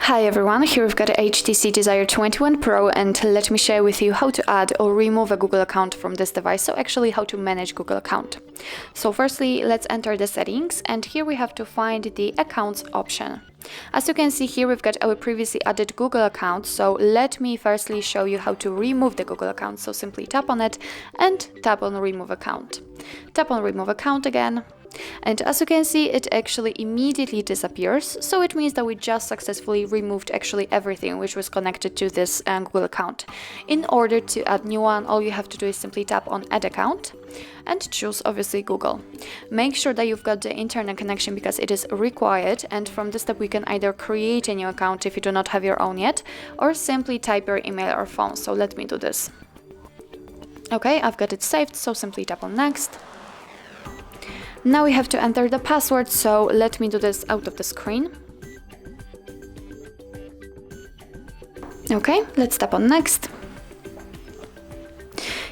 Hi everyone, here we've got a HTC Desire 21 Pro, and let me share with you how to add or remove a Google account from this device, so actually how to manage Google account. So firstly, let's enter the settings, and here we have to find the accounts option. As you can see here, we've got our previously added Google account, so let me firstly show you how to remove the Google account. So simply tap on it and tap on remove account. Tap on remove account again. And as you can see, it actually immediately disappears, so it means that we just successfully removed actually everything which was connected to this Google account. In order to add new one, all you have to do is simply tap on add account and choose obviously Google. Make sure that you've got the internet connection because it is required, and from this step we can either create a new account if you do not have your own yet, or simply type your email or phone. So let me do this. Okay, I've got it saved, so simply tap on next. Now we have to enter the password, so let me do this out of the screen. Okay, let's tap on next.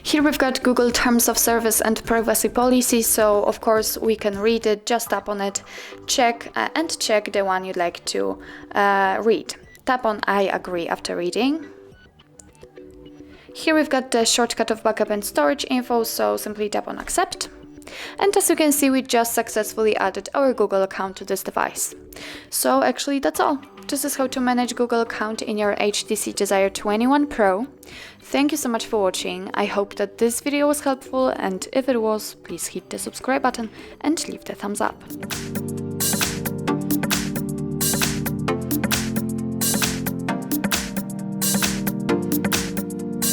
Here we've got Google Terms of Service and Privacy Policy, so of course we can read it. Just tap on it, check the one you'd like to read. Tap on I agree after reading. Here we've got the shortcut of backup and storage info, so simply tap on accept. And as you can see, we just successfully added our Google account to this device. So actually that's all. This is how to manage Google account in your HTC Desire 21 Pro. Thank you so much for watching. I hope that this video was helpful, and if it was, please hit the subscribe button and leave the thumbs up.